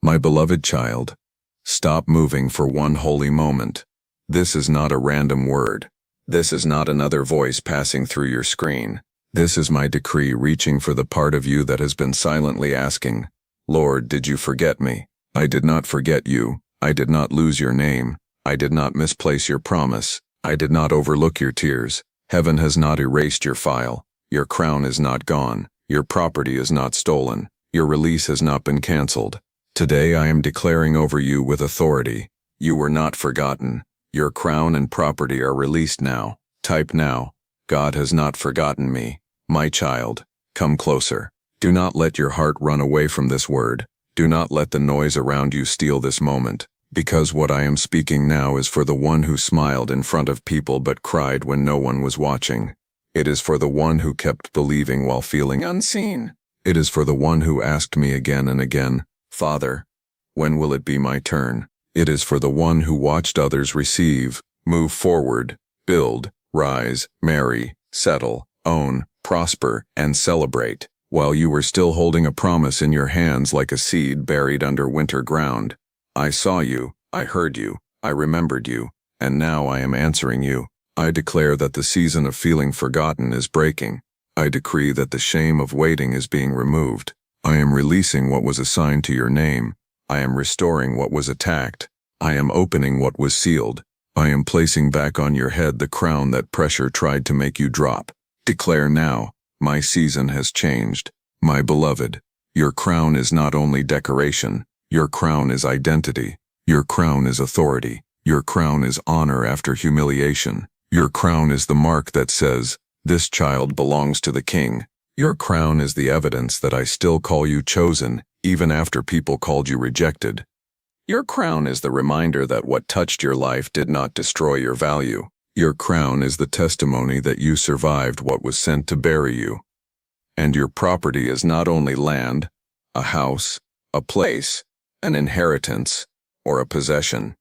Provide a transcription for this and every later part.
My beloved child, stop moving for one holy moment. This is not a random word. This is not another voice passing through your screen. This is my decree reaching for the part of you that has been silently asking, Lord, did you forget me? I did not forget you. I did not lose your name. I did not misplace your promise. I did not overlook your tears. Heaven has not erased your file. Your crown is not gone. Your property is not stolen. Your release has not been canceled. Today I am declaring over you with authority. You were not forgotten. Your crown and property are released now. Type now. God has not forgotten me. My child, come closer. Do not let your heart run away from this word. Do not let the noise around you steal this moment, because what I am speaking now is for the one who smiled in front of people but cried when no one was watching. It is for the one who kept believing while feeling unseen. It is for the one who asked me again and again, Father, when will it be my turn? It is for the one who watched others receive, move forward, build, rise, marry, settle, own, prosper, and celebrate, while you were still holding a promise in your hands like a seed buried under winter ground. I saw you, I heard you, I remembered you, and now I am answering you. I declare that the season of feeling forgotten is breaking. I decree that the shame of waiting is being removed. I am releasing what was assigned to your name. I am restoring what was attacked. I am opening what was sealed. I am placing back on your head the crown that pressure tried to make you drop. Declare now, my season has changed. My beloved, your crown is not only decoration. Your crown is identity. Your crown is authority. Your crown is honor after humiliation. Your crown is the mark that says, this child belongs to the King. Your crown is the evidence that I still call you chosen, even after people called you rejected. Your crown is the reminder that what touched your life did not destroy your value. Your crown is the testimony that you survived what was sent to bury you. And your property is not only land, a house, a place, an inheritance, or a possession.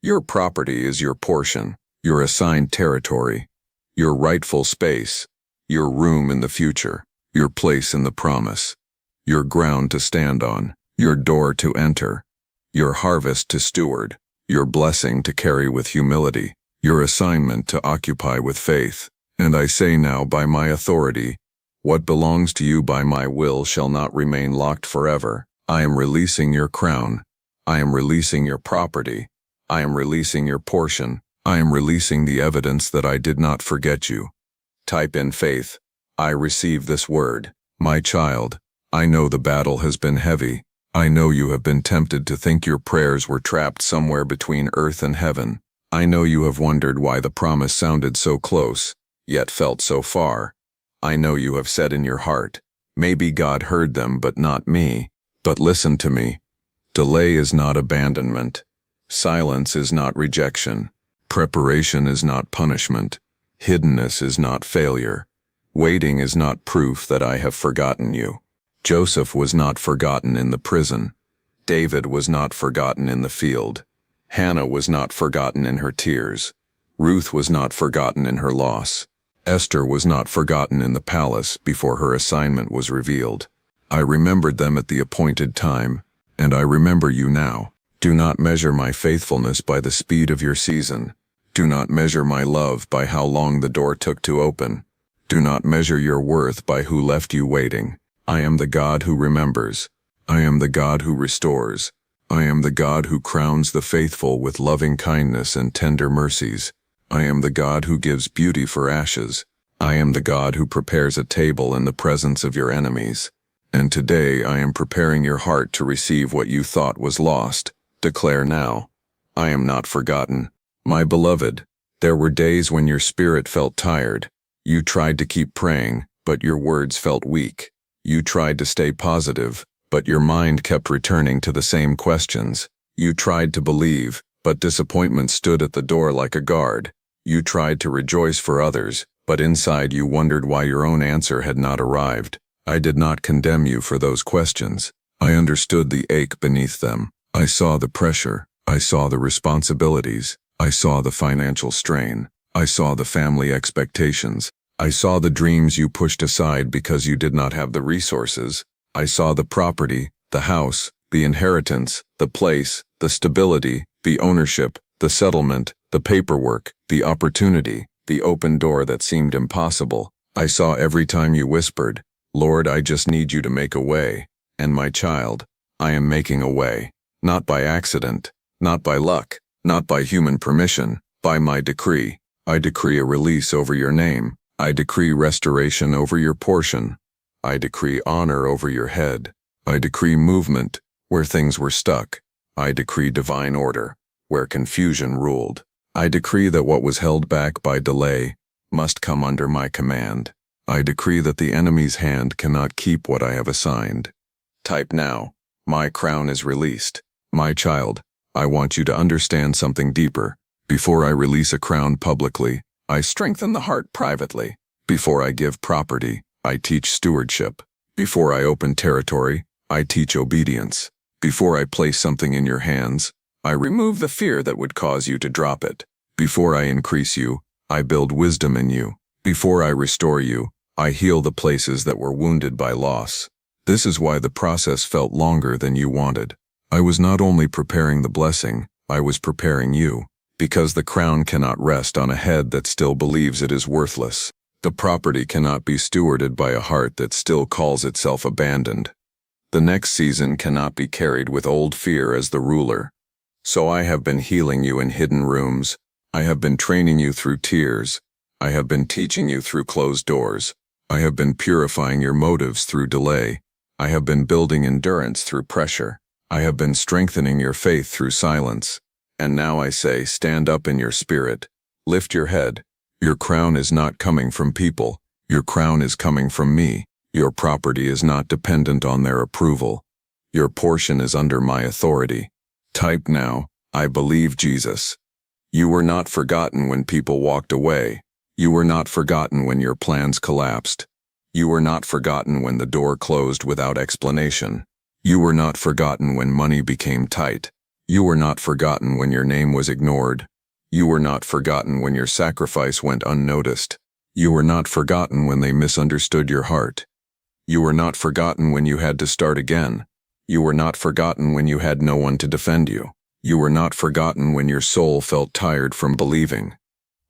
Your property is your portion, your assigned territory, your rightful space, your room in the future, your place in the promise, your ground to stand on, your door to enter, your harvest to steward, your blessing to carry with humility, your assignment to occupy with faith. And I say now by my authority, what belongs to you by my will shall not remain locked forever. I am releasing your crown. I am releasing your property. I am releasing your portion. I am releasing the evidence that I did not forget you. Type in faith. I receive this word. My child, I know the battle has been heavy. I know you have been tempted to think your prayers were trapped somewhere between earth and heaven. I know you have wondered why the promise sounded so close, yet felt so far. I know you have said in your heart, maybe God heard them but not me. But listen to me. Delay is not abandonment. Silence is not rejection. Preparation is not punishment. Hiddenness is not failure. Waiting is not proof that I have forgotten you. Joseph was not forgotten in the prison. David was not forgotten in the field. Hannah was not forgotten in her tears. Ruth was not forgotten in her loss. Esther was not forgotten in the palace before her assignment was revealed. I remembered them at the appointed time, and I remember you now. Do not measure my faithfulness by the speed of your season. Do not measure my love by how long the door took to open. Do not measure your worth by who left you waiting. I am the God who remembers. I am the God who restores. I am the God who crowns the faithful with loving kindness and tender mercies. I am the God who gives beauty for ashes. I am the God who prepares a table in the presence of your enemies. And today I am preparing your heart to receive what you thought was lost. Declare now, I am not forgotten. My beloved, there were days when your spirit felt tired. You tried to keep praying, but your words felt weak. You tried to stay positive, but your mind kept returning to the same questions. You tried to believe, but disappointment stood at the door like a guard. You tried to rejoice for others, but inside you wondered why your own answer had not arrived. I did not condemn you for those questions. I understood the ache beneath them. I saw the pressure. I saw the responsibilities. I saw the financial strain. I saw the family expectations. I saw the dreams you pushed aside because you did not have the resources. I saw the property, the house, the inheritance, the place, the stability, the ownership, the settlement, the paperwork, the opportunity, the open door that seemed impossible. I saw every time you whispered, "Lord, I just need you to make a way." And my child, I am making a way. Not by accident, not by luck, not by human permission, by my decree. I decree a release over your name. I decree restoration over your portion. I decree honor over your head. I decree movement where things were stuck. I decree divine order where confusion ruled. I decree that what was held back by delay must come under my command. I decree that the enemy's hand cannot keep what I have assigned. Type now, my crown is released. My child, I want you to understand something deeper. Before I release a crown publicly, I strengthen the heart privately. Before I give property, I teach stewardship. Before I open territory, I teach obedience. Before I place something in your hands, I remove the fear that would cause you to drop it. Before I increase you, I build wisdom in you. Before I restore you, I heal the places that were wounded by loss. This is why the process felt longer than you wanted. I was not only preparing the blessing, I was preparing you. Because the crown cannot rest on a head that still believes it is worthless. The property cannot be stewarded by a heart that still calls itself abandoned. The next season cannot be carried with old fear as the ruler. So I have been healing you in hidden rooms. I have been training you through tears. I have been teaching you through closed doors. I have been purifying your motives through delay. I have been building endurance through pressure. I have been strengthening your faith through silence. And now I say, stand up in your spirit. Lift your head. Your crown is not coming from people. Your crown is coming from me. Your property is not dependent on their approval. Your portion is under my authority. Type now, I believe Jesus. You were not forgotten when people walked away. You were not forgotten when your plans collapsed. You were not forgotten when the door closed without explanation. You were not forgotten when money became tight. You were not forgotten when your name was ignored. You were not forgotten when your sacrifice went unnoticed. You were not forgotten when they misunderstood your heart. You were not forgotten when you had to start again. You were not forgotten when you had no one to defend you. You were not forgotten when your soul felt tired from believing.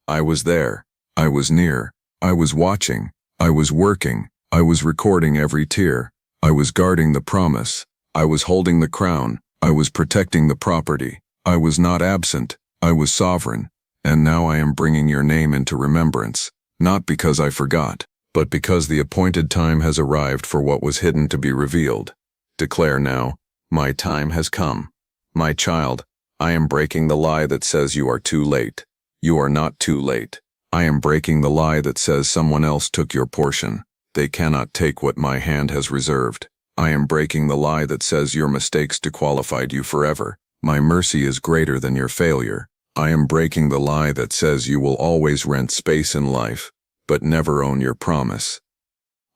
I was there. I was near. I was watching. I was working. I was recording every tear. I was guarding the promise. I was holding the crown. I was protecting the property. I was not absent. I was sovereign. And now I am bringing your name into remembrance, not because I forgot, but because the appointed time has arrived for what was hidden to be revealed. Declare now, my time has come. My child, I am breaking the lie that says you are too late. You are not too late. I am breaking the lie that says someone else took your portion. They cannot take what my hand has reserved. I am breaking the lie that says your mistakes disqualified you forever. My mercy is greater than your failure. I am breaking the lie that says you will always rent space in life, but never own your promise.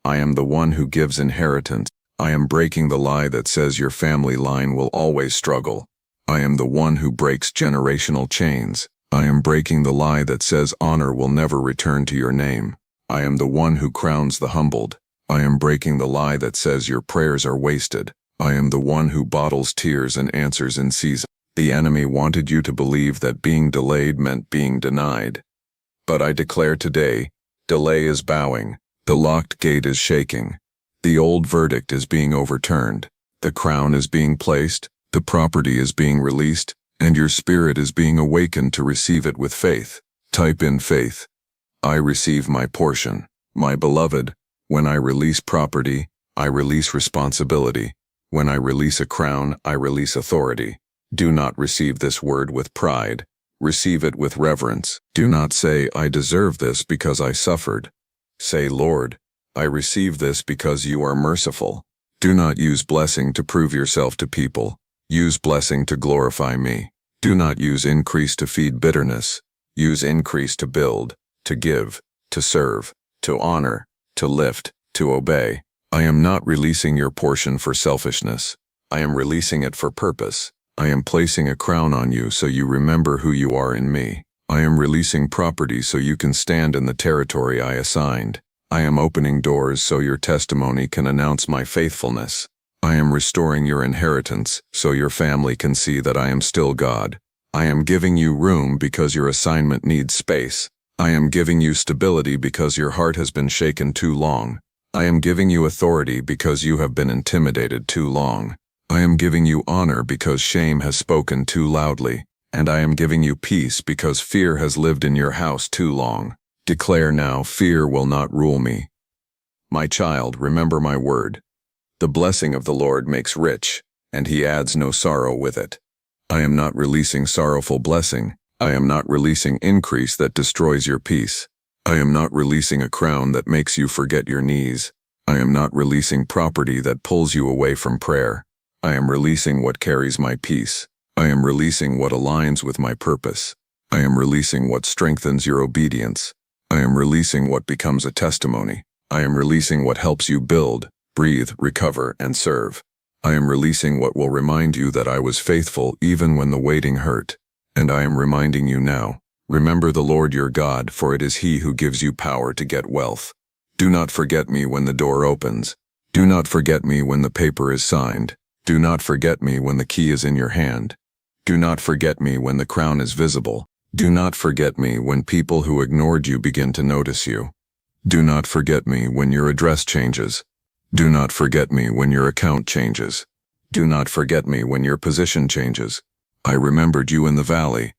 I am the one who gives inheritance. I am breaking the lie that says your family line will always struggle. I am the one who breaks generational chains. I am breaking the lie that says honor will never return to your name. I am the one who crowns the humbled. I am breaking the lie that says your prayers are wasted. I am the one who bottles tears and answers in season. The enemy wanted you to believe that being delayed meant being denied. But I declare today, delay is bowing. The locked gate is shaking. The old verdict is being overturned. The crown is being placed. The property is being released. And your spirit is being awakened to receive it with faith. Type in faith. I receive my portion. My beloved, when I release property, I release responsibility. When I release a crown, I release authority. Do not receive this word with pride. Receive it with reverence. Do not say, I deserve this because I suffered. Say, Lord, I receive this because you are merciful. Do not use blessing to prove yourself to people. Use blessing to glorify me. Do not use increase to feed bitterness. Use increase to build, to give, to serve, to honor, to lift, to obey. I am not releasing your portion for selfishness. I am releasing it for purpose. I am placing a crown on you so you remember who you are in me. I am releasing property so you can stand in the territory I assigned. I am opening doors so your testimony can announce my faithfulness. I am restoring your inheritance so your family can see that I am still God. I am giving you room because your assignment needs space. I am giving you stability because your heart has been shaken too long. I am giving you authority because you have been intimidated too long. I am giving you honor because shame has spoken too loudly. And I am giving you peace because fear has lived in your house too long. Declare now, fear will not rule me. My child, remember my word. The blessing of the Lord makes rich, and he adds no sorrow with it. I am not releasing sorrowful blessing. I am not releasing increase that destroys your peace. I am not releasing a crown that makes you forget your knees. I am not releasing property that pulls you away from prayer. I am releasing what carries my peace. I am releasing what aligns with my purpose. I am releasing what strengthens your obedience. I am releasing what becomes a testimony. I am releasing what helps you build, breathe, recover, and serve. I am releasing what will remind you that I was faithful even when the waiting hurt. And I am reminding you now, remember the Lord your God, for it is he who gives you power to get wealth. Do not forget me when the door opens. Do not forget me when the paper is signed. Do not forget me when the key is in your hand. Do not forget me when the crown is visible. Do not forget me when people who ignored you begin to notice you. Do not forget me when your address changes. Do not forget me when your account changes. Do not forget me when your position changes. I remembered you in the valley.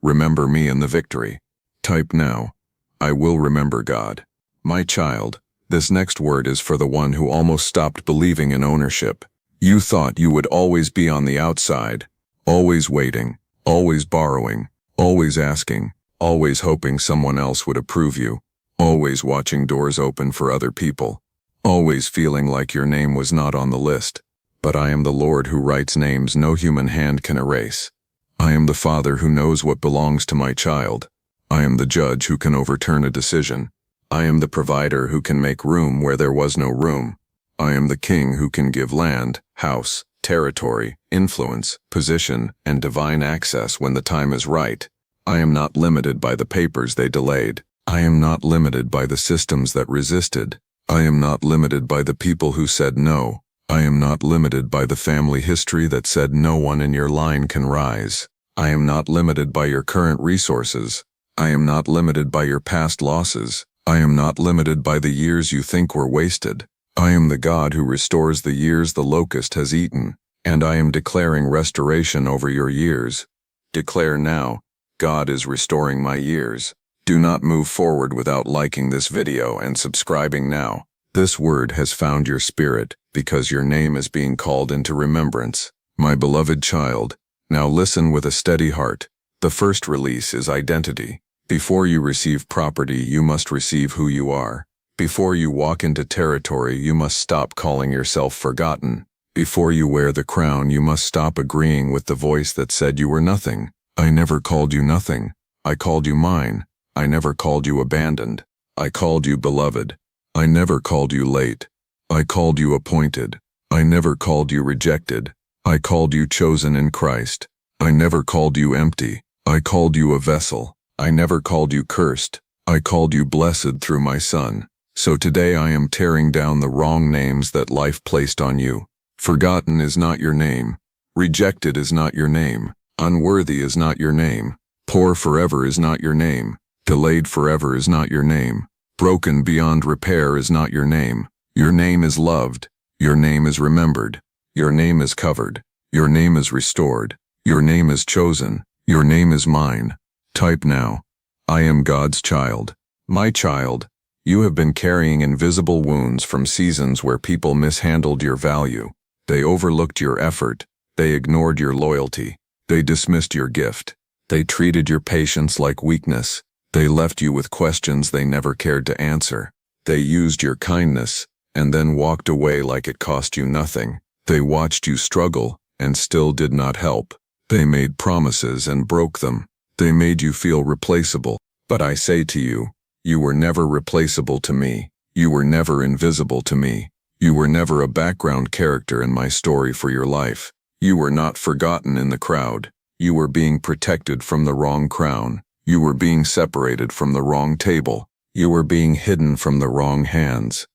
Remember me in the victory. Type now, I will remember God. My child, this next word is for the one who almost stopped believing in ownership. You thought you would always be on the outside, always waiting, always borrowing, always asking, always hoping someone else would approve you, always watching doors open for other people, always feeling like your name was not on the list. But I am the Lord who writes names no human hand can erase. I am the Father who knows what belongs to my child. I am the judge who can overturn a decision. I am the provider who can make room where there was no room. I am the king who can give land, house, territory, influence, position, and divine access when the time is right. I am not limited by the papers they delayed. I am not limited by the systems that resisted. I am not limited by the people who said no. I am not limited by the family history that said no one in your line can rise. I am not limited by your current resources. I am not limited by your past losses. I am not limited by the years you think were wasted. I am the God who restores the years the locust has eaten, and I am declaring restoration over your years. Declare now, God is restoring my years. Do not move forward without liking this video and subscribing now. This word has found your spirit because your name is being called into remembrance. My beloved child, now listen with a steady heart. The first release is identity. Before you receive property, you must receive who you are. Before you walk into territory, you must stop calling yourself forgotten. Before you wear the crown, you must stop agreeing with the voice that said you were nothing. I never called you nothing. I called you mine. I never called you abandoned. I called you beloved. I never called you late. I called you appointed. I never called you rejected. I called you chosen in Christ. I never called you empty. I called you a vessel. I never called you cursed. I called you blessed through my Son. So today I am tearing down the wrong names that life placed on you. Forgotten is not your name. Rejected is not your name. Unworthy is not your name. Poor forever is not your name. Delayed forever is not your name. Broken beyond repair is not your name. Your name is loved. Your name is remembered. Your name is covered. Your name is restored. Your name is chosen. Your name is mine. Type now. I am God's child. My child, you have been carrying invisible wounds from seasons where people mishandled your value. They overlooked your effort. They ignored your loyalty. They dismissed your gift. They treated your patience like weakness. They left you with questions they never cared to answer. They used your kindness and then walked away like it cost you nothing. They watched you struggle and still did not help. They made promises and broke them. They made you feel replaceable. But I say to you, you were never replaceable to me. You were never invisible to me. You were never a background character in my story for your life. You were not forgotten in the crowd. You were being protected from the wrong crown. You were being separated from the wrong table. You were being hidden from the wrong hands.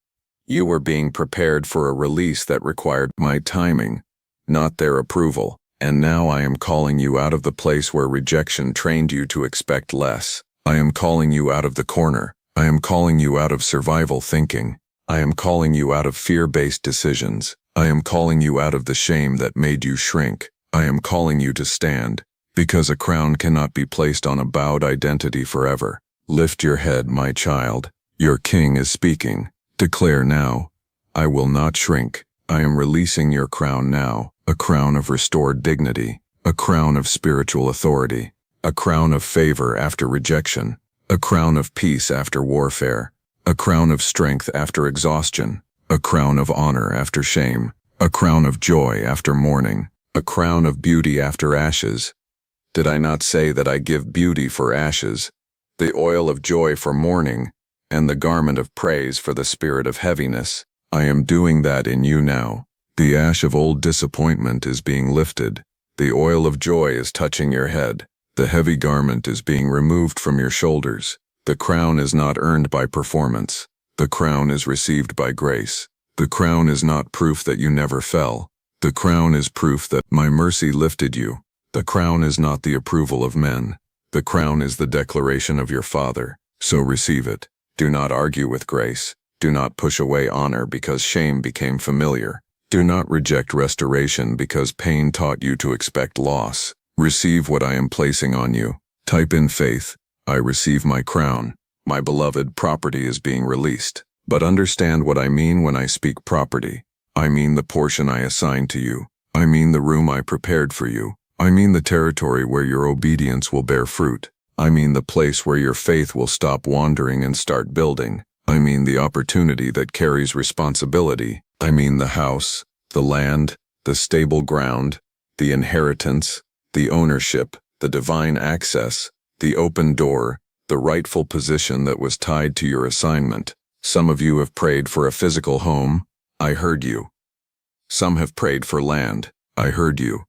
You were being prepared for a release that required my timing, not their approval. And now I am calling you out of the place where rejection trained you to expect less. I am calling you out of the corner. I am calling you out of survival thinking. I am calling you out of fear-based decisions. I am calling you out of the shame that made you shrink. I am calling you to stand, because a crown cannot be placed on a bowed identity forever. Lift your head, my child. Your king is speaking. Declare now, I will not shrink. I am releasing your crown now, a crown of restored dignity, a crown of spiritual authority, a crown of favor after rejection, a crown of peace after warfare, a crown of strength after exhaustion, a crown of honor after shame, a crown of joy after mourning, a crown of beauty after ashes. Did I not say that I give beauty for ashes, the oil of joy for mourning, and the garment of praise for the spirit of heaviness? I am doing that in you now. The ash of old disappointment is being lifted. The oil of joy is touching your head. The heavy garment is being removed from your shoulders. The crown is not earned by performance. The crown is received by grace. The crown is not proof that you never fell. The crown is proof that my mercy lifted you. The crown is not the approval of men. The crown is the declaration of your Father. So receive it. Do not argue with grace. Do not push away honor because shame became familiar. Do not reject restoration because pain taught you to expect loss. Receive what I am placing on you. Type in faith, I receive my crown. My beloved property is being released. But understand what I mean when I speak property. I mean the portion I assigned to you. I mean the room I prepared for you. I mean the territory where your obedience will bear fruit. I mean the place where your faith will stop wandering and start building. I mean the opportunity that carries responsibility. I mean the house, the land, the stable ground, the inheritance, the ownership, the divine access, the open door, the rightful position that was tied to your assignment. Some of you have prayed for a physical home. I heard you. Some have prayed for land. I heard you.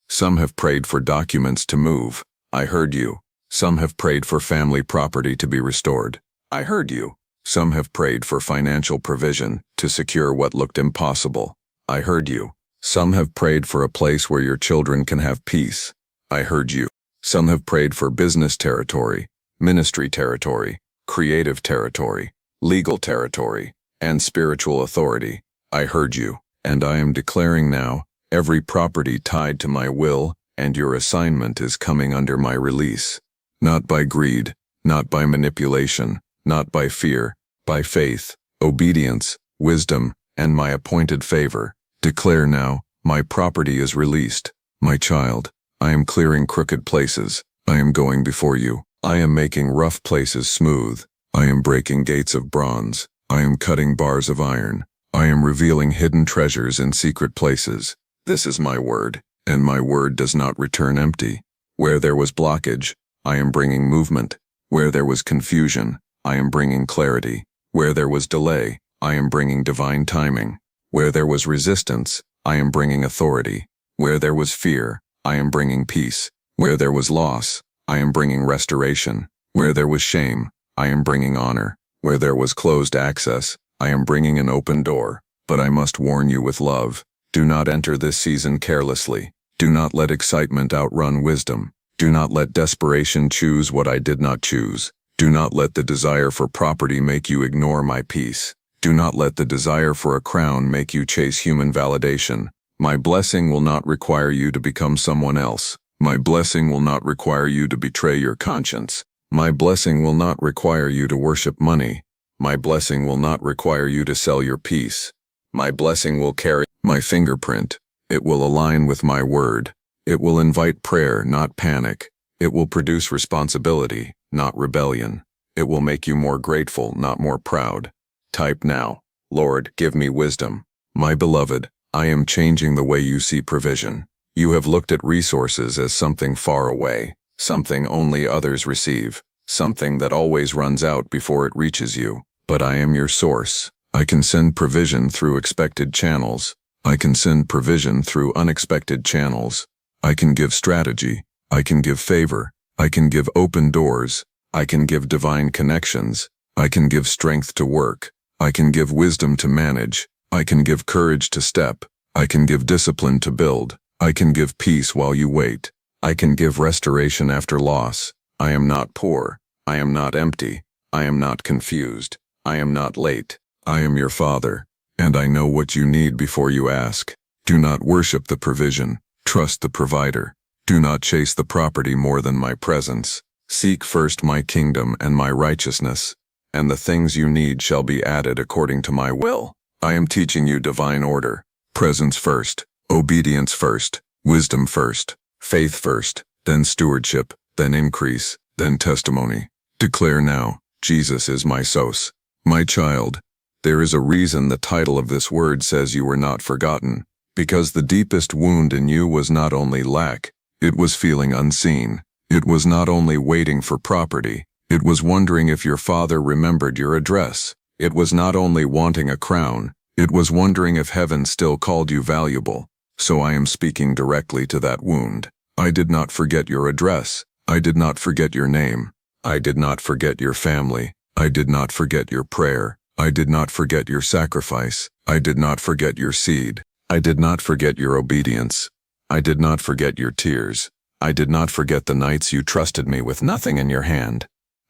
Some have prayed for documents to move. I heard you. Some have prayed for family property to be restored. I heard you. Some have prayed for financial provision to secure what looked impossible. I heard you. Some have prayed for a place where your children can have peace. I heard you. Some have prayed for business territory, ministry territory, creative territory, legal territory, and spiritual authority. I heard you. And I am declaring now, every property tied to my will and your assignment is coming under my release. Not by greed, not by manipulation, not by fear, by faith, obedience, wisdom, and my appointed favor. Declare now, my property is released. My child, I am clearing crooked places. I am going before you. I am making rough places smooth. I am breaking gates of bronze. I am cutting bars of iron. I am revealing hidden treasures in secret places. This is my word, and my word does not return empty. Where there was blockage, I am bringing movement. Where there was confusion, I am bringing clarity. Where there was delay, I am bringing divine timing. Where there was resistance, I am bringing authority. Where there was fear, I am bringing peace. Where there was loss, I am bringing restoration. Where there was shame, I am bringing honor. Where there was closed access, I am bringing an open door. But I must warn you with love. Do not enter this season carelessly. Do not let excitement outrun wisdom. Do not let desperation choose what I did not choose. Do not let the desire for property make you ignore my peace. Do not let the desire for a crown make you chase human validation. My blessing will not require you to become someone else. My blessing will not require you to betray your conscience. My blessing will not require you to worship money. My blessing will not require you to sell your peace. My blessing will carry my fingerprint. It will align with my word. It will invite prayer, not panic. It will produce responsibility, not rebellion. It will make you more grateful, not more proud. Type now, Lord, give me wisdom. My beloved, I am changing the way you see provision. You have looked at resources as something far away, something only others receive, something that always runs out before it reaches you. But I am your source. I can send provision through expected channels. I can send provision through unexpected channels. I can give strategy. I can give favor. I can give open doors. I can give divine connections. I can give strength to work. I can give wisdom to manage. I can give courage to step. I can give discipline to build. I can give peace while you wait. I can give restoration after loss. I am not poor. I am not empty. I am not confused. I am not late. I am your Father, and I know what you need before you ask. Do not worship the provision. Trust the provider. Do not chase the property more than my presence. Seek first my kingdom and my righteousness, and the things you need shall be added according to my will. I am teaching you divine order. Presence first, obedience first, wisdom first, faith first, then stewardship, then increase, then testimony. Declare now, Jesus is my source. My child, there is a reason the title of this word says you were not forgotten, because the deepest wound in you was not only lack, it was feeling unseen. It was not only waiting for property, it was wondering if your father remembered your address. It was not only wanting a crown, it was wondering if heaven still called you valuable. So I am speaking directly to that wound. I did not forget your address. I did not forget your name. I did not forget your family. I did not forget your prayer. I did not forget your sacrifice. I did not forget your seed. I did not forget your obedience. I did not forget your tears. I did not forget the nights you trusted me with nothing in your hand.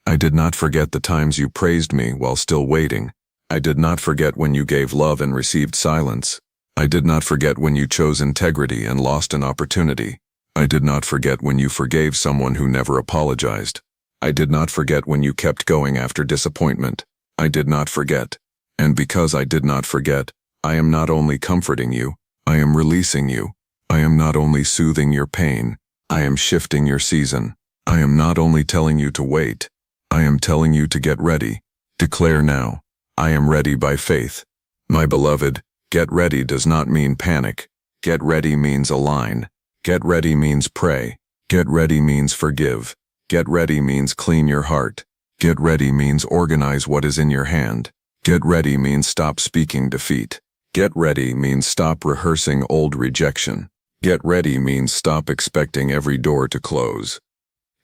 I did not forget the times you praised me while still waiting. I did not forget when you gave love and received silence. I did not forget when you chose integrity and lost an opportunity. I did not forget when you forgave someone who never apologized. I did not forget when you kept going after disappointment. I did not forget. And because I did not forget, I am not only comforting you, I am releasing you. I am not only soothing your pain, I am shifting your season. I am not only telling you to wait, I am telling you to get ready. Declare now, I am ready by faith. My beloved, get ready does not mean panic. Get ready means align. Get ready means pray. Get ready means forgive. Get ready means clean your heart. Get ready means organize what is in your hand. Get ready means stop speaking defeat. Get ready means stop rehearsing old rejection. Get ready means stop expecting every door to close.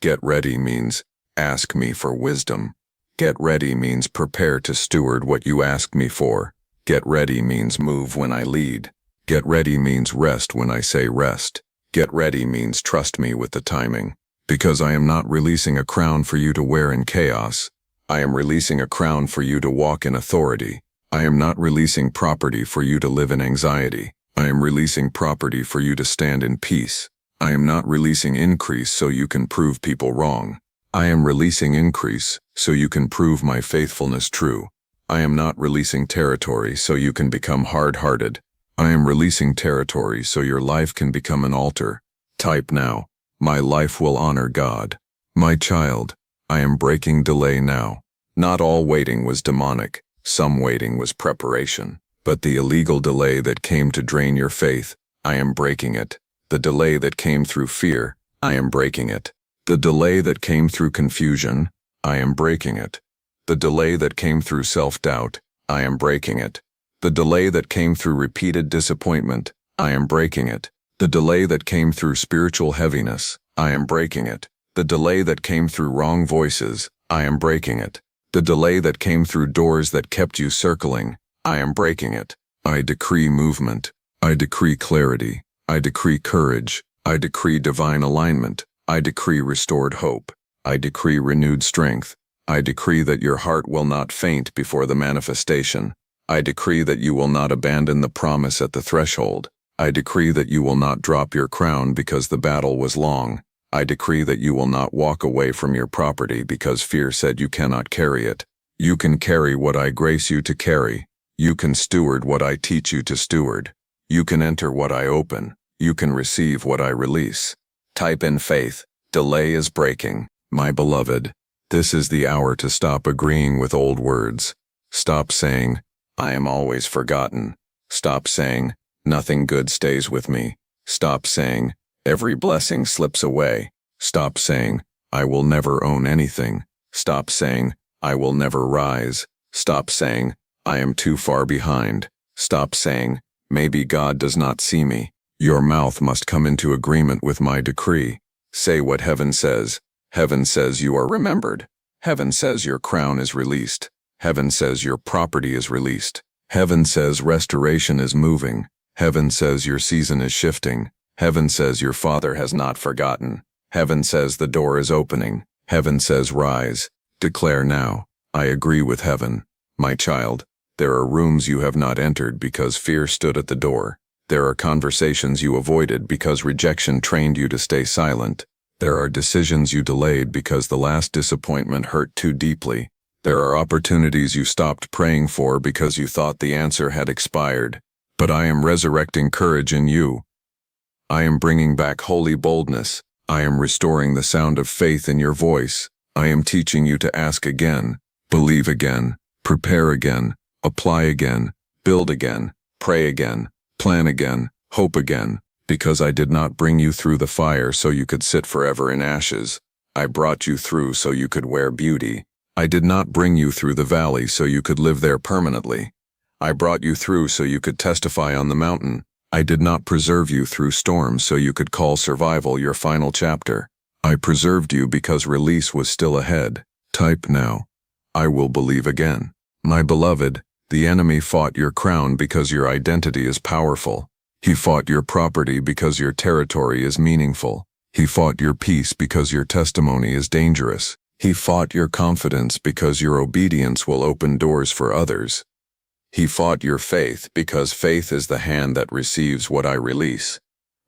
Get ready means ask me for wisdom. Get ready means prepare to steward what you ask me for. Get ready means move when I lead. Get ready means rest when I say rest. Get ready means trust me with the timing. Because I am not releasing a crown for you to wear in chaos. I am releasing a crown for you to walk in authority. I am not releasing property for you to live in anxiety. I am releasing property for you to stand in peace. I am not releasing increase so you can prove people wrong. I am releasing increase so you can prove my faithfulness true. I am not releasing territory so you can become hard-hearted. I am releasing territory so your life can become an altar. Type now. My life will honor God. My child, I am breaking delay now. Not all waiting was demonic. Some waiting was preparation. But the illegal delay that came to drain your faith, I am breaking it. The delay that came through fear, I am breaking it. The delay that came through confusion, I am breaking it. The delay that came through self-doubt, I am breaking it. The delay that came through repeated disappointment, I am breaking it. The delay that came through spiritual heaviness, I am breaking it. The delay that came through wrong voices, I am breaking it. The delay that came through doors that kept you circling, I am breaking it. I decree movement. I decree clarity. I decree courage. I decree divine alignment. I decree restored hope. I decree renewed strength. I decree that your heart will not faint before the manifestation. I decree that you will not abandon the promise at the threshold. I decree that you will not drop your crown because the battle was long. I decree that you will not walk away from your property because fear said you cannot carry it. You can carry what I grace you to carry. You can steward what I teach you to steward. You can enter what I open. You can receive what I release. Type in faith. Delay is breaking. My beloved, this is the hour to stop agreeing with old words. Stop saying, I am always forgotten. Stop saying, nothing good stays with me. Stop saying, every blessing slips away. Stop saying, I will never own anything. Stop saying, I will never rise. Stop saying, I am too far behind. Stop saying, maybe God does not see me. Your mouth must come into agreement with my decree. Say what heaven says. Heaven says you are remembered. Heaven says your crown is released. Heaven says your property is released. Heaven says restoration is moving. Heaven says your season is shifting. Heaven says your Father has not forgotten. Heaven says the door is opening. Heaven says rise. Declare now, I agree with heaven. My child, there are rooms you have not entered because fear stood at the door. There are conversations you avoided because rejection trained you to stay silent. There are decisions you delayed because the last disappointment hurt too deeply. There are opportunities you stopped praying for because you thought the answer had expired. But I am resurrecting courage in you. I am bringing back holy boldness. I am restoring the sound of faith in your voice. I am teaching you to ask again, believe again, prepare again, apply again, build again, pray again, plan again, hope again, because I did not bring you through the fire so you could sit forever in ashes. I brought you through so you could wear beauty. I did not bring you through the valley so you could live there permanently. I brought you through so you could testify on the mountain. I did not preserve you through storms so you could call survival your final chapter. I preserved you because release was still ahead. Type now. I will believe again. My beloved, the enemy fought your crown because your identity is powerful. He fought your property because your territory is meaningful. He fought your peace because your testimony is dangerous. He fought your confidence because your obedience will open doors for others. He fought your faith because faith is the hand that receives what I release.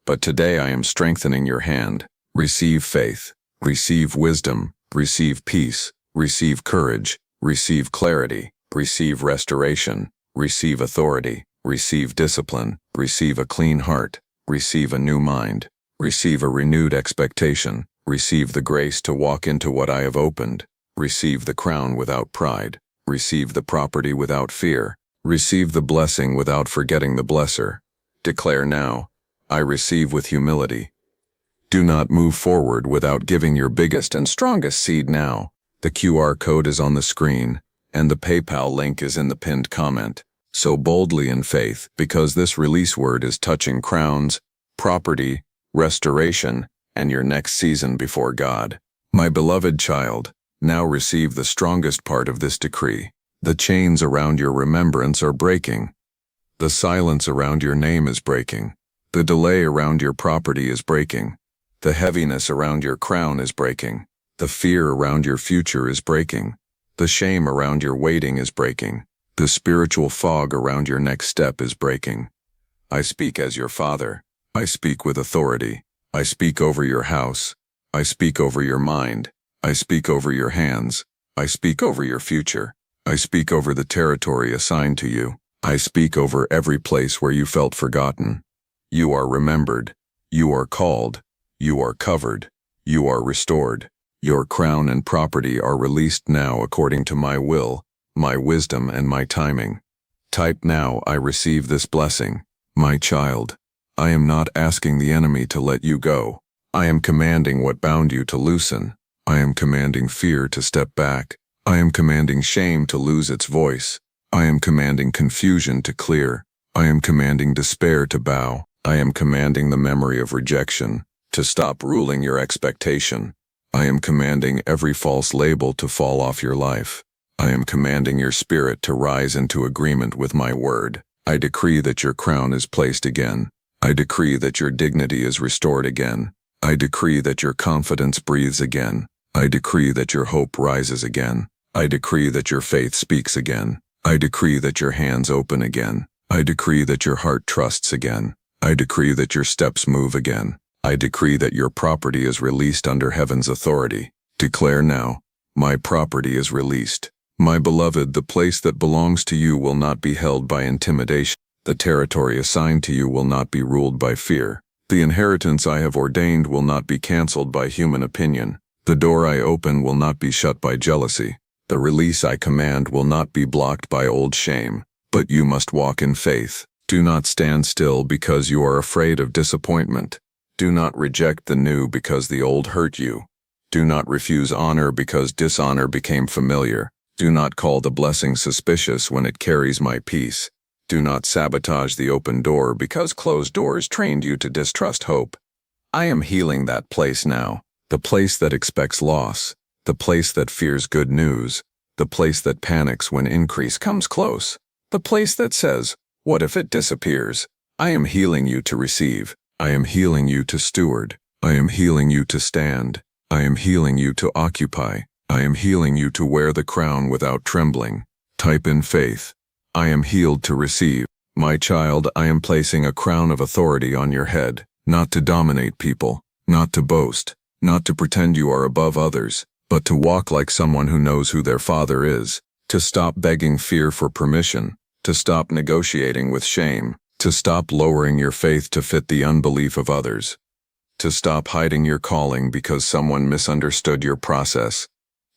But today I am strengthening your hand. Receive faith, receive wisdom, receive peace, receive courage, receive clarity, receive restoration, receive authority, receive discipline, receive a clean heart, receive a new mind, receive a renewed expectation, receive the grace to walk into what I have opened, receive the crown without pride, receive the property without fear, receive the blessing without forgetting the blesser. Declare now, I receive with humility. Do not move forward without giving your biggest and strongest seed now. The QR code is on the screen, and the PayPal link is in the pinned comment. Sow boldly in faith, because this release word is touching crowns, property, restoration, and your next season before God. My beloved child, now receive the strongest part of this decree. The chains around your remembrance are breaking. The silence around your name is breaking. The delay around your property is breaking. The heaviness around your crown is breaking. The fear around your future is breaking. The shame around your waiting is breaking. The spiritual fog around your next step is breaking. I speak as your Father. I speak with authority. I speak over your house. I speak over your mind. I speak over your hands. I speak over your future. I speak over the territory assigned to you. I speak over every place where you felt forgotten. You are remembered. You are called. You are covered. You are restored. Your crown and property are released now according to my will, my wisdom, and my timing. Type now, I receive this blessing. My child, I am not asking the enemy to let you go. I am commanding what bound you to loosen. I am commanding fear to step back. I am commanding shame to lose its voice. I am commanding confusion to clear. I am commanding despair to bow. I am commanding the memory of rejection to stop ruling your expectation. I am commanding every false label to fall off your life. I am commanding your spirit to rise into agreement with my word. I decree that your crown is placed again. I decree that your dignity is restored again. I decree that your confidence breathes again. I decree that your hope rises again. I decree that your faith speaks again. I decree that your hands open again. I decree that your heart trusts again. I decree that your steps move again. I decree that your property is released under heaven's authority. Declare now, my property is released. My beloved, the place that belongs to you will not be held by intimidation. The territory assigned to you will not be ruled by fear. The inheritance I have ordained will not be canceled by human opinion. The door I open will not be shut by jealousy. The release I command will not be blocked by old shame. But you must walk in faith. Do not stand still because you are afraid of disappointment. Do not reject the new because the old hurt you. Do not refuse honor because dishonor became familiar. Do not call the blessing suspicious when it carries my peace. Do not sabotage the open door because closed doors trained you to distrust hope. I am healing that place now, the place that expects loss, the place that fears good news, the the place that panics when increase comes close, the place that says, "What if it disappears?" I am healing you to receive. I am healing you to steward. I am healing you to stand. I am healing you to occupy. I am healing you to wear the crown without trembling. Type in faith. I am healed to receive. My child, I am placing a crown of authority on your head, not to dominate people, not to boast, not to pretend you are above others, but to walk like someone who knows who their father is, to stop begging fear for permission, to stop negotiating with shame, to stop lowering your faith to fit the unbelief of others, to stop hiding your calling because someone misunderstood your process,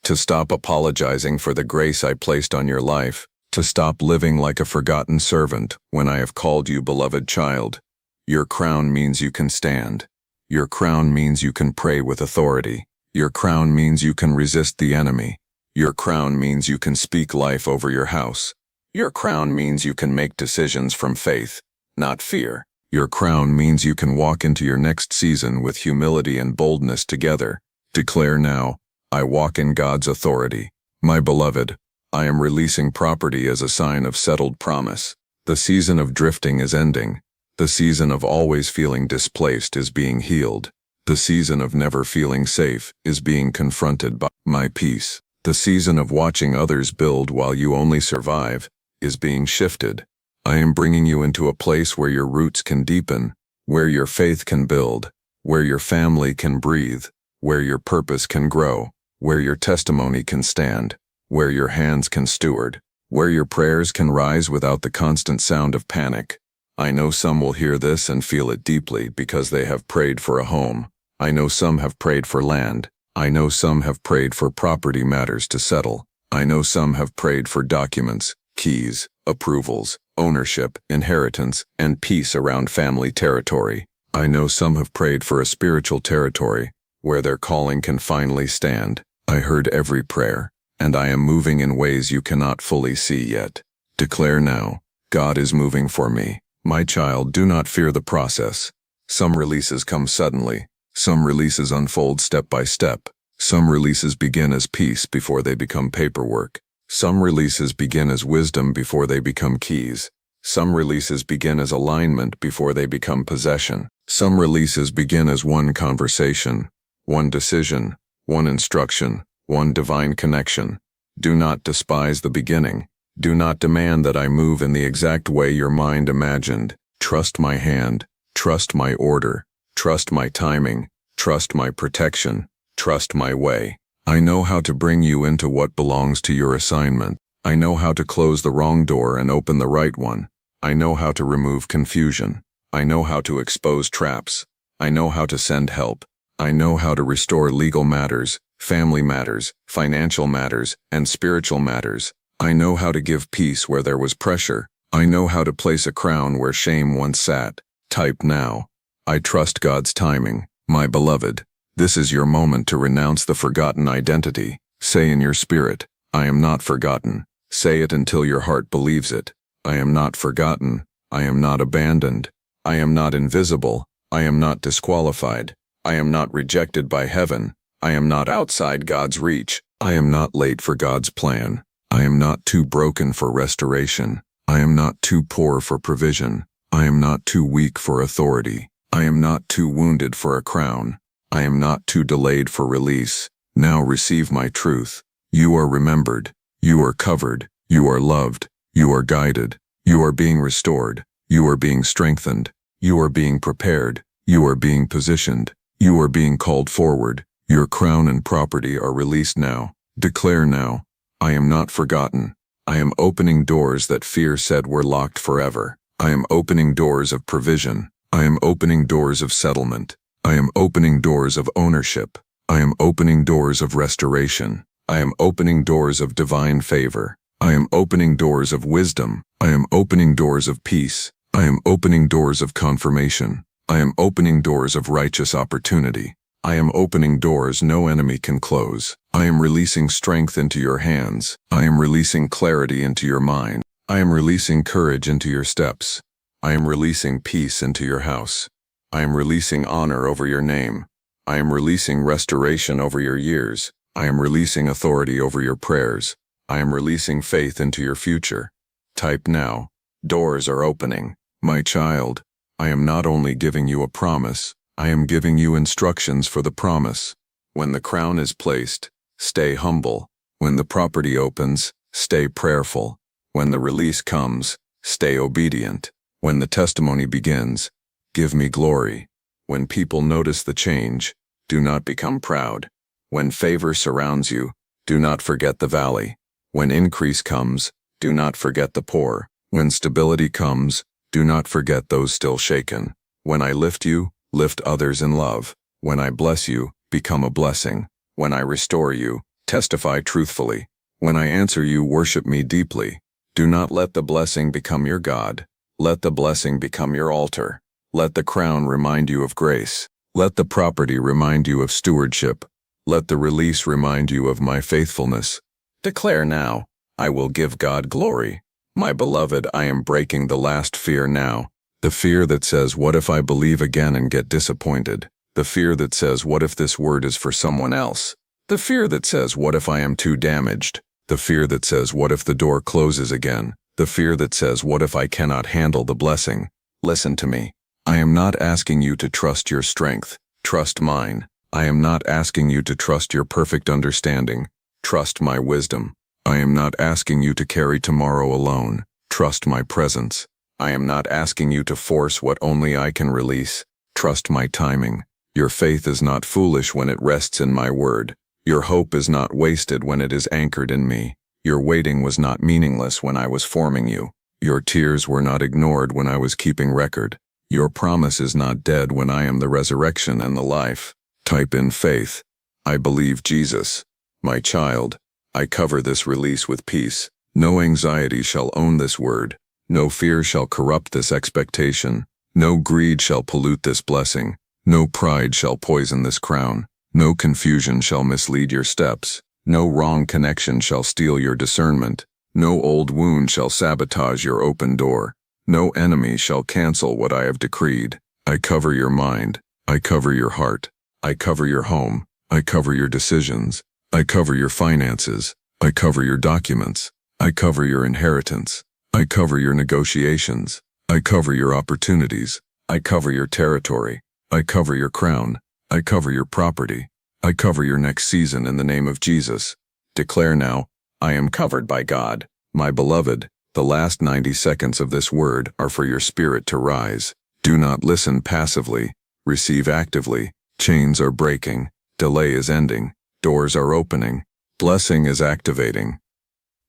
to stop apologizing for the grace I placed on your life, to stop living like a forgotten servant when I have called you beloved child. Your crown means you can stand. Your crown means you can pray with authority. Your crown means you can resist the enemy. Your crown means you can speak life over your house. Your crown means you can make decisions from faith, not fear. Your crown means you can walk into your next season with humility and boldness together. Declare now, I walk in God's authority. My beloved, I am releasing property as a sign of settled promise. The season of drifting is ending. The season of always feeling displaced is being healed. The season of never feeling safe is being confronted by my peace. The season of watching others build while you only survive is being shifted. I am bringing you into a place where your roots can deepen, where your faith can build, where your family can breathe, where your purpose can grow, where your testimony can stand, where your hands can steward, where your prayers can rise without the constant sound of panic. I know some will hear this and feel it deeply because they have prayed for a home. I know some have prayed for land. I know some have prayed for property matters to settle. I know some have prayed for documents, keys, approvals, ownership, inheritance, and peace around family territory. I know some have prayed for a spiritual territory where their calling can finally stand. I heard every prayer, and I am moving in ways you cannot fully see yet. Declare now, God is moving for me. My child, do not fear the process. Some releases come suddenly. Some releases unfold step by step. Some releases begin as peace before they become paperwork. Some releases begin as wisdom before they become keys. Some releases begin as alignment before they become possession. Some releases begin as one conversation, one decision, one instruction, one divine connection. Do not despise the beginning. Do not demand that I move in the exact way your mind imagined. Trust my hand. Trust my order. Trust my timing. Trust my protection. Trust my way. I know how to bring you into what belongs to your assignment. I know how to close the wrong door and open the right one. I know how to remove confusion. I know how to expose traps. I know how to send help. I know how to restore legal matters, family matters, financial matters, and spiritual matters. I know how to give peace where there was pressure. I know how to place a crown where shame once sat. Type now. I trust God's timing. My beloved, this is your moment to renounce the forgotten identity. Say in your spirit, I am not forgotten. Say it until your heart believes it. I am not forgotten. I am not abandoned. I am not invisible. I am not disqualified. I am not rejected by heaven. I am not outside God's reach. I am not late for God's plan. I am not too broken for restoration. I am not too poor for provision. I am not too weak for authority. I am not too wounded for a crown. I am not too delayed for release. Now receive my truth. You are remembered. You are covered. You are loved. You are guided. You are being restored. You are being strengthened. You are being prepared. You are being positioned. You are being called forward. Your crown and property are released now. Declare now, I am not forgotten. I am opening doors that fear said were locked forever. I am opening doors of provision. I am opening doors of settlement. I am opening doors of ownership. I am opening doors of restoration. I am opening doors of divine favor. I am opening doors of wisdom. I am opening doors of peace. I am opening doors of confirmation. I am opening doors of righteous opportunity. I am opening doors no enemy can close. I am releasing strength into your hands. I am releasing clarity into your mind. I am releasing courage into your steps. I am releasing peace into your house. I am releasing honor over your name. I am releasing restoration over your years. I am releasing authority over your prayers. I am releasing faith into your future. Type now. Doors are opening. My child, I am not only giving you a promise, I am giving you instructions for the promise. When the crown is placed, stay humble. When the property opens, stay prayerful. When the release comes, stay obedient. When the testimony begins, give me glory. When people notice the change, do not become proud. When favor surrounds you, do not forget the valley. When increase comes, do not forget the poor. When stability comes, do not forget those still shaken. When I lift you, lift others in love. When I bless you, become a blessing. When I restore you, testify truthfully. When I answer you, worship me deeply. Do not let the blessing become your God. Let the blessing become your altar. Let the crown remind you of grace. Let the property remind you of stewardship. Let the release remind you of my faithfulness. Declare now, I will give God glory. My beloved, I am breaking the last fear now. The fear that says, what if I believe again and get disappointed? The fear that says, what if this word is for someone else? The fear that says, what if I am too damaged? The fear that says, what if the door closes again? The fear that says, what if I cannot handle the blessing? Listen to me. I am not asking you to trust your strength. Trust mine. I am not asking you to trust your perfect understanding. Trust my wisdom. I am not asking you to carry tomorrow alone. Trust my presence. I am not asking you to force what only I can release. Trust my timing. Your faith is not foolish when it rests in my word. Your hope is not wasted when it is anchored in me. Your waiting was not meaningless when I was forming you. Your tears were not ignored when I was keeping record. Your promise is not dead when I am the resurrection and the life. Type in faith. I believe Jesus. My child, I cover this release with peace. No anxiety shall own this word. No fear shall corrupt this expectation. No greed shall pollute this blessing. No pride shall poison this crown. No confusion shall mislead your steps. No wrong connection shall steal your discernment. No old wound shall sabotage your open door. No enemy shall cancel what I have decreed. I cover your mind. I cover your heart. I cover your home. I cover your decisions. I cover your finances. I cover your documents. I cover your inheritance. I cover your negotiations. I cover your opportunities. I cover your territory. I cover your crown. I cover your property. I cover your next season in the name of Jesus. Declare now, I am covered by God. My beloved, the last 90 seconds of this word are for your spirit to rise. Do not listen passively. Receive actively. Chains are breaking. Delay is ending. Doors are opening. Blessing is activating.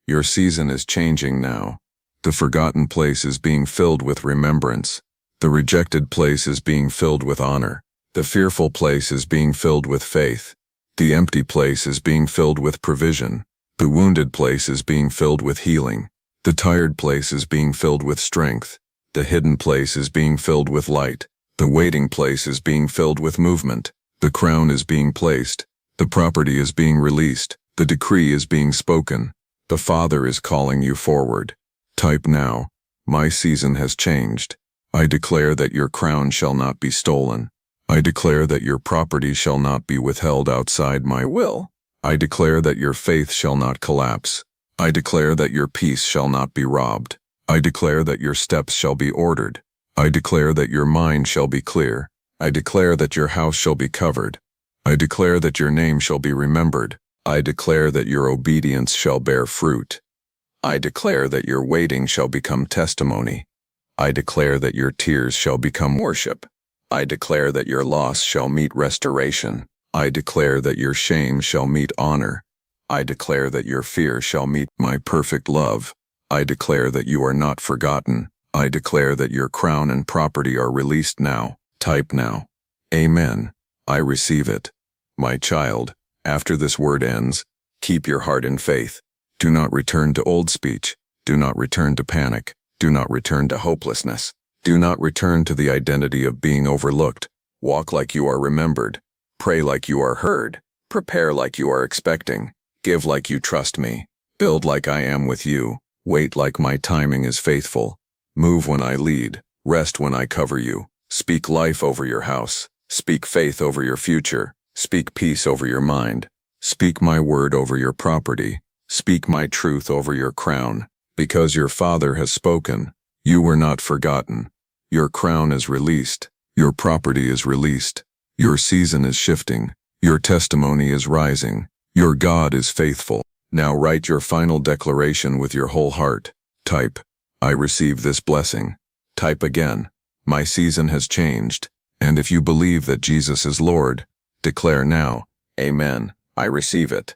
Your season is changing now. The forgotten place is being filled with remembrance. The rejected place is being filled with honor. The fearful place is being filled with faith. The empty place is being filled with provision. The wounded place is being filled with healing. The tired place is being filled with strength. The hidden place is being filled with light. The waiting place is being filled with movement. The crown is being placed. The property is being released. The decree is being spoken. The Father is calling you forward. Type now, my season has changed. I declare that your crown shall not be stolen. I declare that your property shall not be withheld outside my will. I declare that your faith shall not collapse. I declare that your peace shall not be robbed. I declare that your steps shall be ordered. I declare that your mind shall be clear. I declare that your house shall be covered. I declare that your name shall be remembered. I declare that your obedience shall bear fruit. I declare that your waiting shall become testimony. I declare that your tears shall become worship. I declare that your loss shall meet restoration. I declare that your shame shall meet honor. I declare that your fear shall meet my perfect love. I declare that you are not forgotten. I declare that your crown and property are released now. Type now. Amen. I receive it. My child, after this word ends, keep your heart in faith. Do not return to old speech. Do not return to panic. Do not return to hopelessness. Do not return to the identity of being overlooked. Walk like you are remembered. Pray like you are heard. Prepare like you are expecting. Give like you trust me. Build like I am with you. Wait like my timing is faithful. Move when I lead. Rest when I cover you. Speak life over your house. Speak faith over your future. Speak peace over your mind. Speak my word over your property. Speak my truth over your crown. Because your Father has spoken, you were not forgotten. Your crown is released. Your property is released. Your season is shifting. Your testimony is rising. Your God is faithful. Now write your final declaration with your whole heart. Type, I receive this blessing. Type again, my season has changed. And if you believe that Jesus is Lord, declare now, Amen, I receive it.